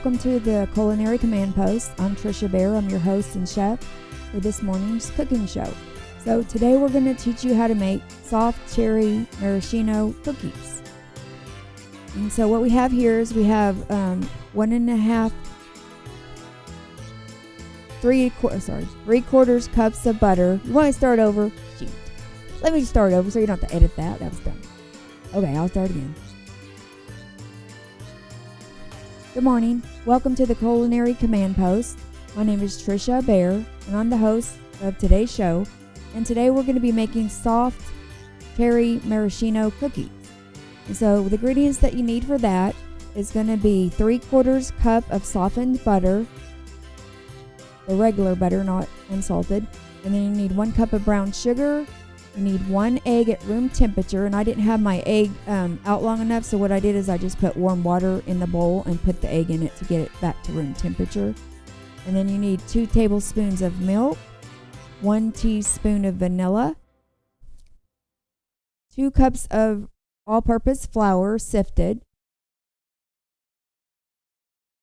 Welcome to the Culinary Command Post. I'm Trisha Bear. I'm your host and chef for this morning's cooking show. So today we're going to teach you how to make Soft Cherry Maraschino Cookies. And so what we have here is we have 3/4 cups of butter. You want to start over? Shoot. Let me start over so you don't have to edit that. That was done. Okay, I'll start again. Good morning. Welcome to the Culinary Command Post. My name is Trisha Bear, and I'm the host of today's show. And today we're going to be making Soft Cherry Maraschino Cookies. And so the ingredients that you need for that is going to be 3/4 cup of softened butter, the regular butter, not unsalted. And then you need 1 cup of brown sugar. You need 1 egg at room temperature, and I didn't have my egg out long enough, so what I did is I just put warm water in the bowl and put the egg in it to get it back to room temperature. And then you need 2 tablespoons of milk, 1 teaspoon of vanilla, 2 cups of all-purpose flour sifted,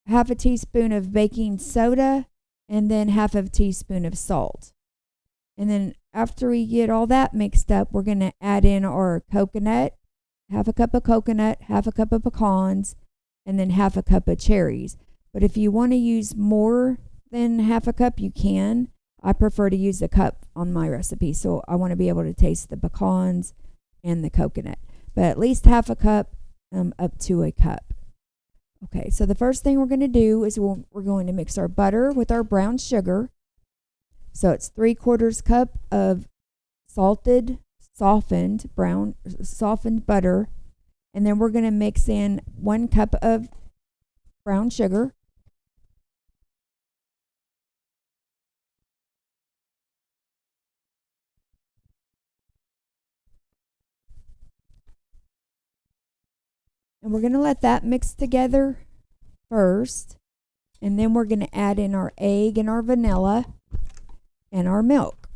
half a teaspoon of baking soda, and then half a teaspoon of salt. And then after we get all that mixed up, we're going to add in our coconut, half a cup of coconut, half a cup of pecans, and then half a cup of cherries. But if you want to use more than half a cup, you can. I prefer to use a cup on my recipe, so I want to be able to taste the pecans and the coconut. But at least half a cup up to a cup. Okay, so the first thing we're going to do is we're going to mix our butter with our brown sugar. So it's 3/4 cup of softened butter. And then we're going to mix in 1 cup of brown sugar. And we're going to let that mix together first. And then we're going to add in our egg and our vanilla and our milk.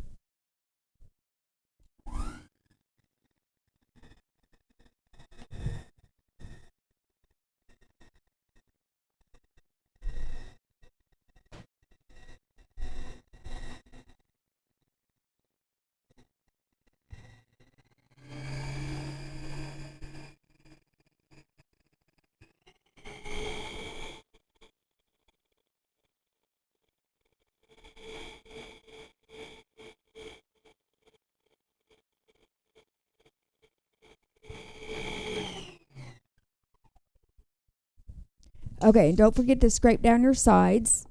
Okay, and don't forget to scrape down your sides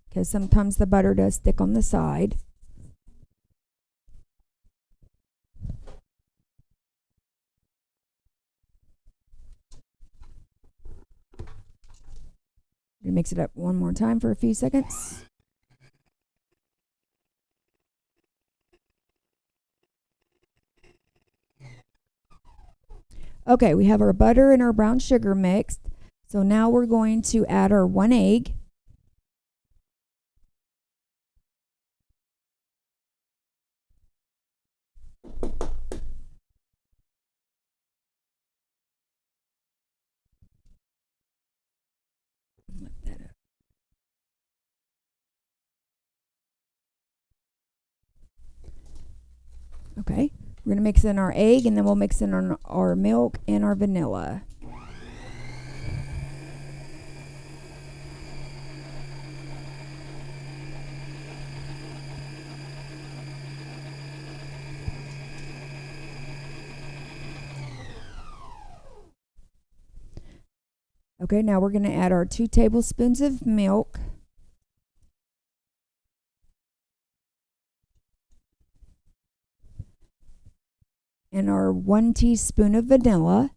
because sometimes the butter does stick on the side. Mix it up one more time for a few seconds. Okay, we have our butter and our brown sugar mixed. So now we're going to add our 1 egg. Look that up. Okay, we're going to mix in our egg, and then we'll mix in our milk and our vanilla. Okay, now we're going to add our 2 tablespoons of milk. And our 1 teaspoon of vanilla.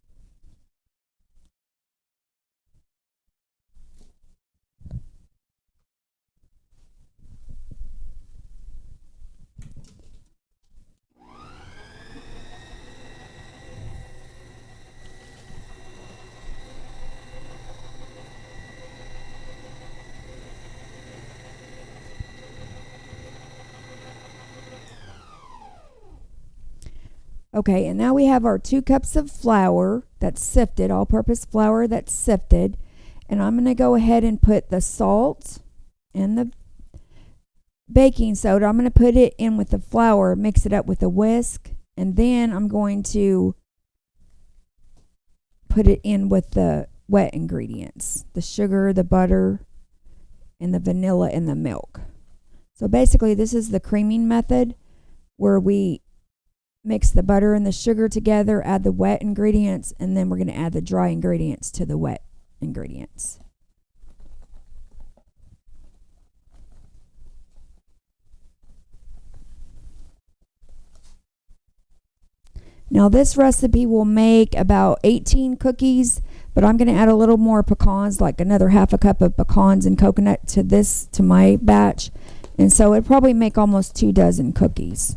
Okay, and now we have our 2 cups of flour that's sifted, all-purpose flour that's sifted. And I'm going to go ahead and put the salt and the baking soda. I'm going to put it in with the flour, mix it up with a whisk, and then I'm going to put it in with the wet ingredients, the sugar, the butter, and the vanilla and the milk. So basically this is the creaming method, where we mix the butter and the sugar together, add the wet ingredients, and then we're going to add the dry ingredients to the wet ingredients. Now this recipe will make about 18 cookies, but I'm going to add a little more pecans, like another half a cup of pecans and coconut to my batch. And so it'd probably make almost 2 dozen cookies.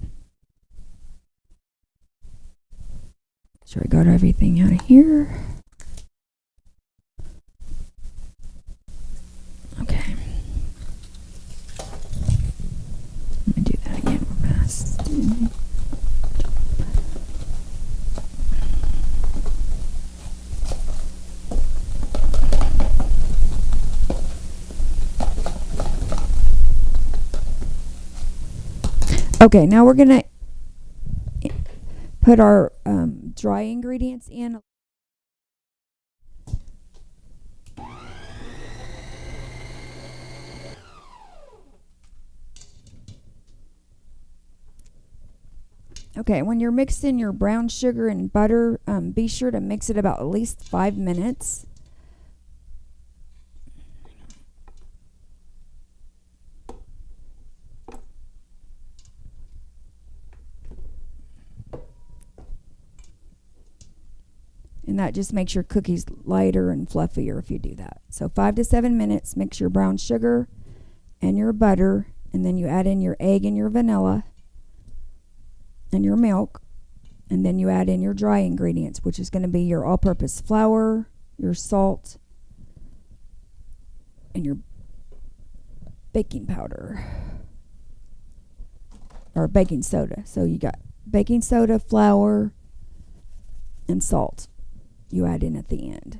Sure, I got everything out of here. Okay. Let me do that again real fast. Okay, now we're going to put our dry ingredients in. Okay, when you're mixing your brown sugar and butter, be sure to mix it about at least 5 minutes. And that just makes your cookies lighter and fluffier if you do that. So 5 to 7 minutes, mix your brown sugar and your butter, and then you add in your egg and your vanilla and your milk, and then you add in your dry ingredients, which is going to be your all-purpose flour, your salt, and your baking powder or baking soda. So you got baking soda, flour, and salt. You add in at the end.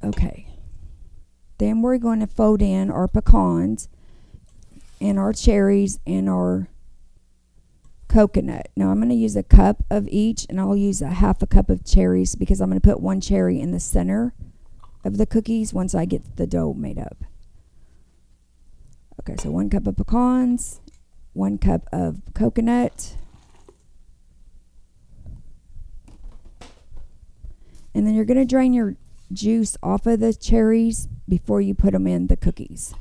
Okay. Then we're going to fold in our pecans and our cherries and our coconut. Now I'm going to use a cup of each, and I'll use a half a cup of cherries because I'm going to put 1 cherry in the center of the cookies once I get the dough made up. Okay, so 1 cup of pecans, 1 cup of coconut, and then you're going to drain your juice off of the cherries before you put them in the cookies.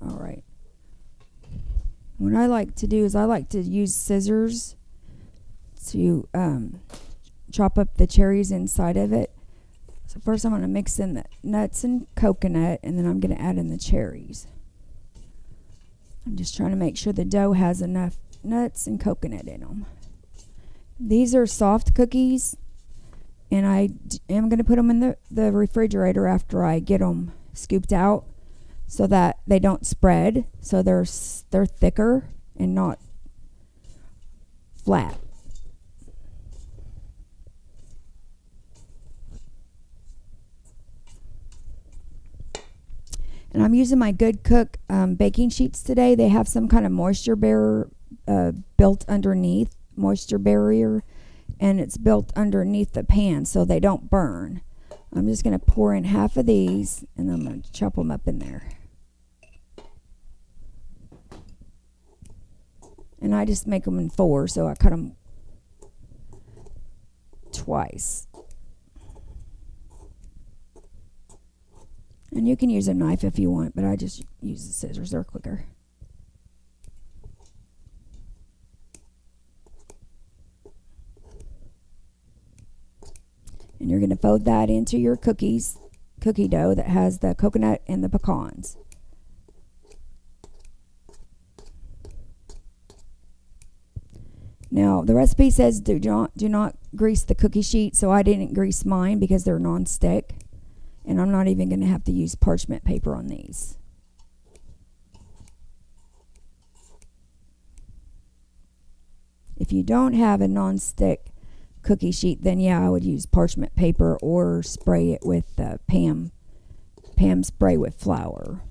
All right. What I like to do is I like to use scissors to chop up the cherries inside of it. So first I'm going to mix in the nuts and coconut, and then I'm going to add in the cherries. I'm just trying to make sure the dough has enough nuts and coconut in them. These are soft cookies, and I am going to put them in the refrigerator after I get them scooped out, so that they don't spread, so they're thicker and not flat. And I'm using my Good Cook baking sheets today. They have some kind of moisture barrier built underneath, moisture barrier, and it's built underneath the pan so they don't burn. I'm just going to pour in half of these, and I'm going to chop them up in there. And I just make them in 4, so I cut them twice. And you can use a knife if you want, but I just use the scissors. They're quicker. And you're going to fold that into your cookie dough that has the coconut and the pecans. Now, the recipe says do not grease the cookie sheet, so I didn't grease mine because they're non-stick. And I'm not even going to have to use parchment paper on these. If you don't have a non-stick cookie sheet, then yeah, I would use parchment paper or spray it with Pam spray with flour.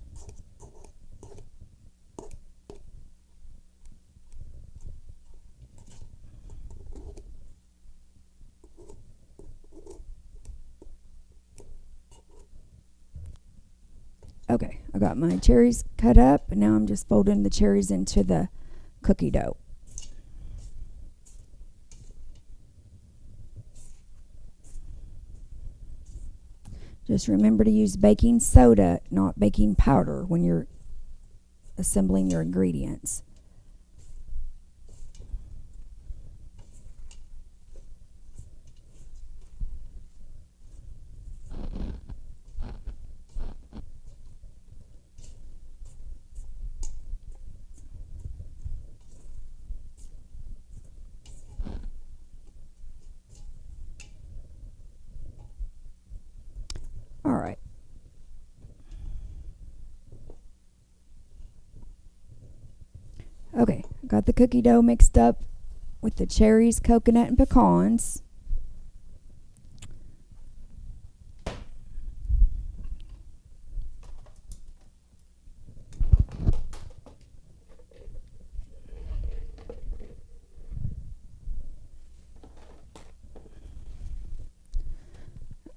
Okay, I got my cherries cut up, and now I'm just folding the cherries into the cookie dough. Just remember to use baking soda, not baking powder, when you're assembling your ingredients. All right. Okay, got the cookie dough mixed up with the cherries, coconut, and pecans.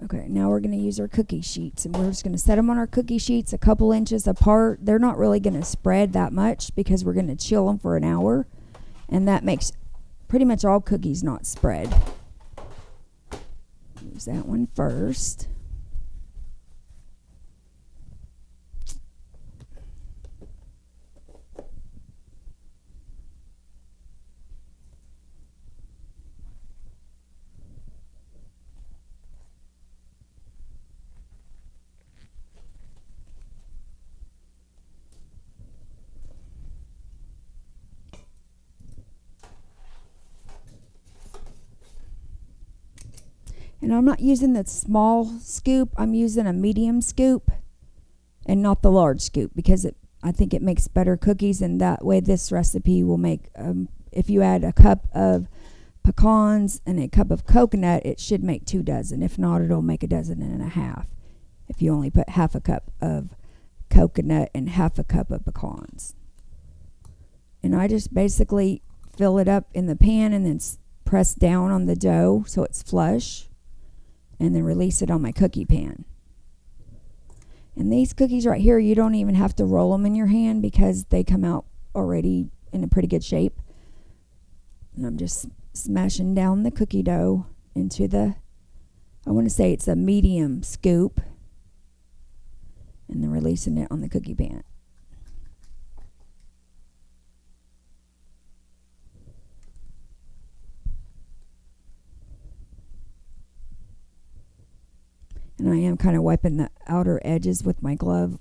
Okay, now we're going to use our cookie sheets, and we're just going to set them on our cookie sheets a couple inches apart. They're not really going to spread that much because we're going to chill them for an hour, and that makes pretty much all cookies not spread. Use that one first. And I'm not using the small scoop. I'm using a medium scoop and not the large scoop because I think it makes better cookies, and that way this recipe will make, if you add a cup of pecans and a cup of coconut, it should make 2 dozen. If not, it'll make 1.5 dozen if you only put half a cup of coconut and half a cup of pecans. And I just basically fill it up in the pan and then press down on the dough so it's flush, and then release it on my cookie pan. And these cookies right here, you don't even have to roll them in your hand because they come out already in a pretty good shape. And I'm just smashing down the cookie dough into I want to say it's a medium scoop, and then releasing it on the cookie pan. And I am kind of wiping the outer edges with my glove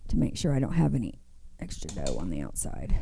to make sure I don't have any extra dough on the outside.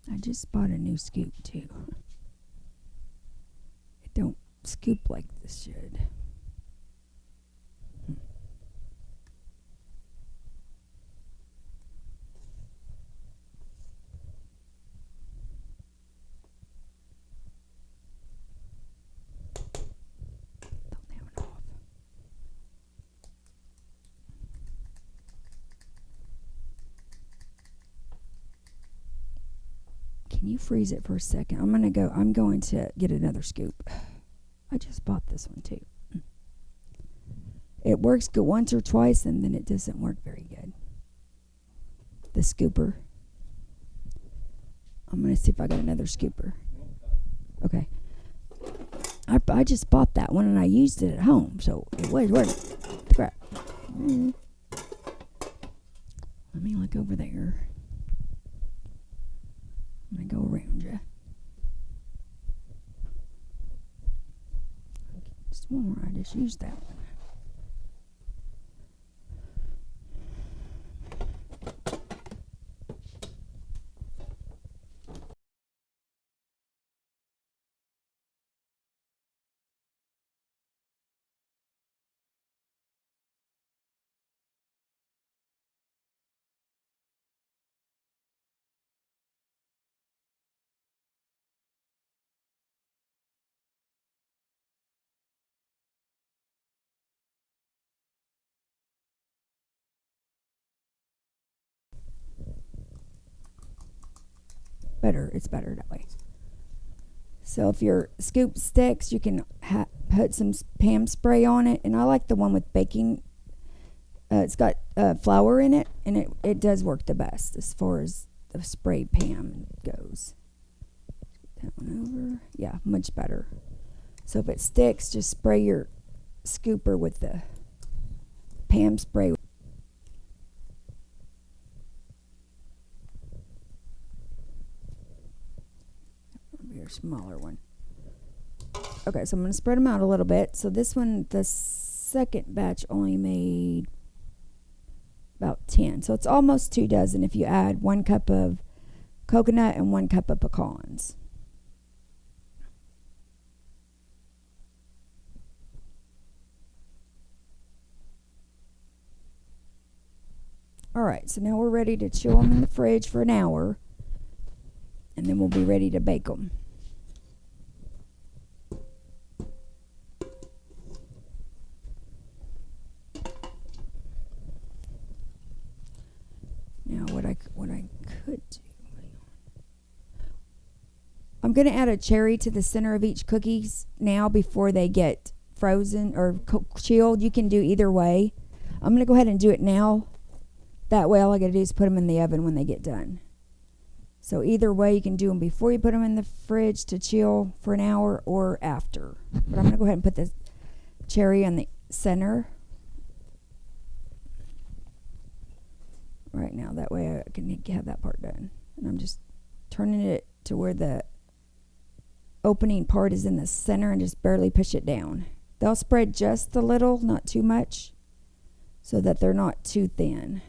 I just bought a new scoop too. It don't scoop like this should. Don't have it off. Can you freeze it for a second? I'm going to get another scoop. I just bought this one too. It works good once or twice, and then it doesn't work very good. The scooper. I'm going to see if I got another scooper. Okay. I just bought that one, and I used it at home, so it was working. Crap. Let me look over there. I'm going to go around you. Just more. I just used that one. It's better that way. So if your scoop sticks, you can put some Pam spray on it, and I like the one with baking. It's got flour in it, and it does work the best as far as the spray Pam goes. That one over. Yeah, much better. So if it sticks, just spray your scooper with the Pam spray. Smaller one. Okay, so I'm going to spread them out a little bit. So this one, the second batch only made about 10. So it's almost 2 dozen if you add 1 cup of coconut and 1 cup of pecans. All right, so now we're ready to chill them in the fridge for an hour, and then we'll be ready to bake them. Now what I could do, I'm going to add a cherry to the center of each cookies now before they get frozen or chilled. You can do either way. I'm going to go ahead and do it now. That way all I got to do is put them in the oven when they get done. So either way, you can do them before you put them in the fridge to chill for an hour or after. But I'm going to go ahead and put the cherry on the center right now. That way I can have that part done. And I'm just turning it to where the opening part is in the center and just barely push it down. They'll spread just a little, not too much, so that they're not too thin.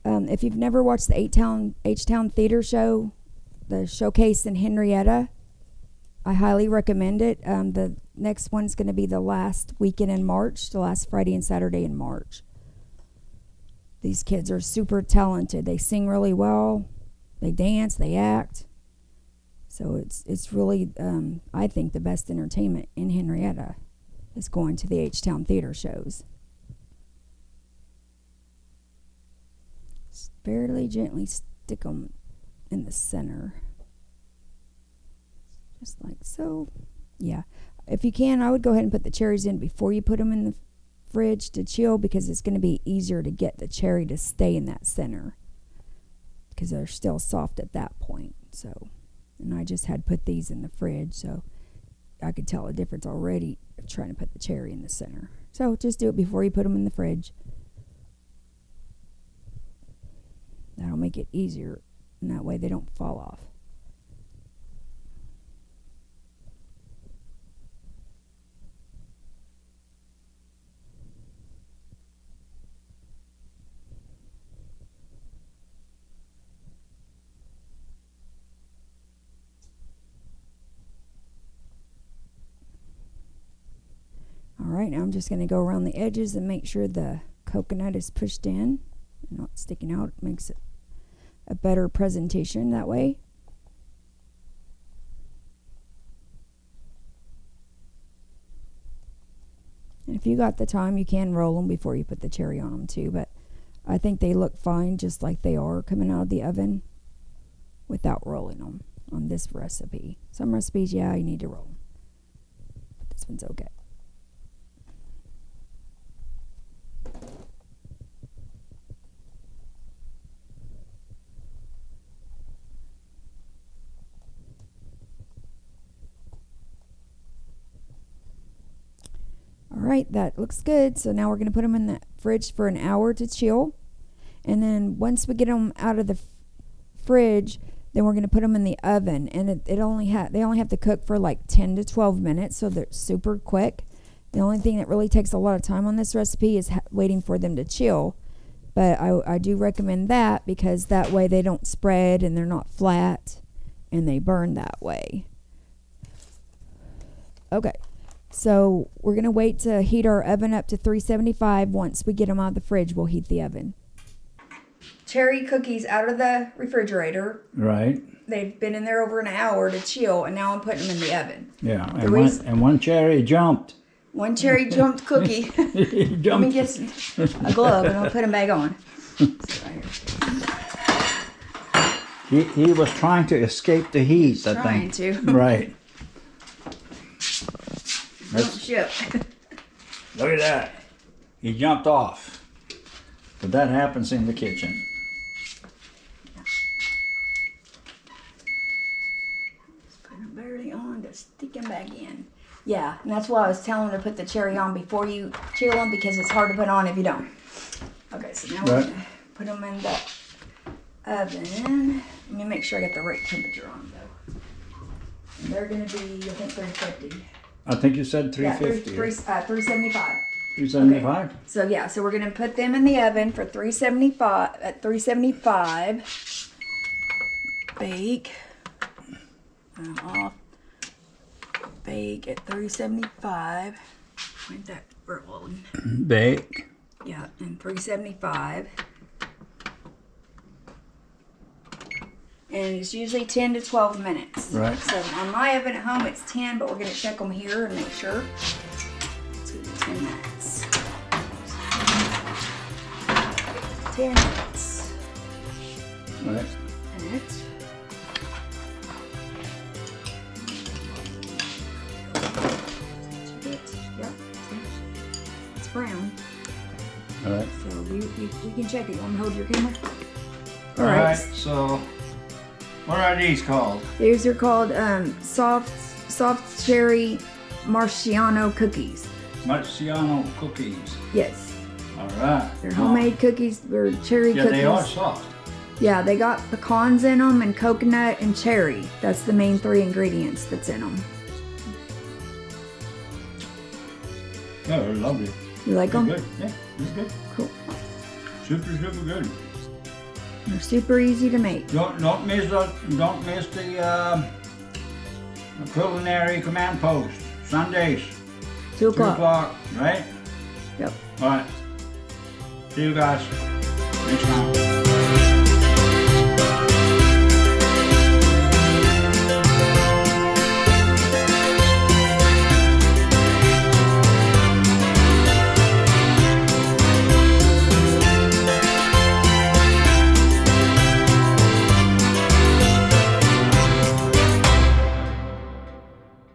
If you've never watched the H-Town Theater show, the showcase in Henrietta, I highly recommend it. The next one's going to be the last weekend in March, the last Friday and Saturday in March. These kids are super talented. They sing really well. They dance. They act. So it's really, I think, the best entertainment in Henrietta is going to the H-Town Theater shows. Fairly gently stick them in the center, just like so. Yeah, if you can, I would go ahead and put the cherries in before you put them in the fridge to chill, because it's going to be easier to get the cherry to stay in that center because they're still soft at that point. So, and I just had put these in the fridge, so I could tell a difference already of trying to put the cherry in the center. So just do it before you put them in the fridge. That'll make it easier, and that way they don't fall off. All right, now I'm just going to go around the edges and make sure the coconut is pushed in and not sticking out. It makes it a better presentation that way. And if you got the time, you can roll them before you put the cherry on them too, but I think they look fine just like they are coming out of the oven. without rolling them on this recipe. Some recipes, yeah, you need to roll. But this one's okay. All right, that looks good. So now we're going to put them in the fridge for an hour to chill. And then once we get them out of the fridge, then we're going to put them in the oven. And they only have to cook for like 10 to 12 minutes, so they're super quick. The only thing that really takes a lot of time on this recipe is waiting for them to chill. But I do recommend that because that way they don't spread and they're not flat and they burn that way. Okay. So we're going to wait to heat our oven up to 375. Once we get them out of the fridge, we'll heat the oven. Cherry cookies out of the refrigerator. Right. They've been in there over an hour to chill, and now I'm putting them in the oven. Yeah, and one cherry jumped. One cherry jumped cookie. He jumped. Let me get a glove, and I'll put him back on. He was trying to escape the heat, I think. Trying to. Right. Don't ship. Look at that. He jumped off. But that happens in the kitchen. Just put him barely on to stick him back in. Yeah, and that's why I was telling her to put the cherry on before you chill them, because it's hard to put on if you don't. Okay, so now we're going to put them in the oven. Let me make sure I get the right temperature on them, though. And they're going to be, I think, 350. I think you said 350. Yeah, 375. 375? Okay. So yeah, so we're gonna put them in the oven for 375 at 375. Bake. Off. Bake at 375. Where's that rolling? Bake. Yeah, and 375. And it's usually 10 to 12 minutes. Right. So on my oven at home, it's 10, but we're going to check them here and make sure. It's going to be 10 minutes. 10 minutes. Right. Minutes. Yep. It's brown. All right. So we can check it. You want me to hold your camera? All right. So what are these called? These are called Soft Cherry Maraschino Cookies. Maraschino cookies. Yes. All right. They're homemade cookies. They're cherry cookies. Yeah, they are soft. Yeah, they got pecans in them and coconut and cherry. That's the main 3 ingredients that's in them. Yeah, they're lovely. You like They're them? good. Yeah, it's good. Cool. Super good. They're super easy to make. Don't miss the culinary command post Sundays. 2 2 o'clock. o'clock, right? Yep. All right. See you guys next time.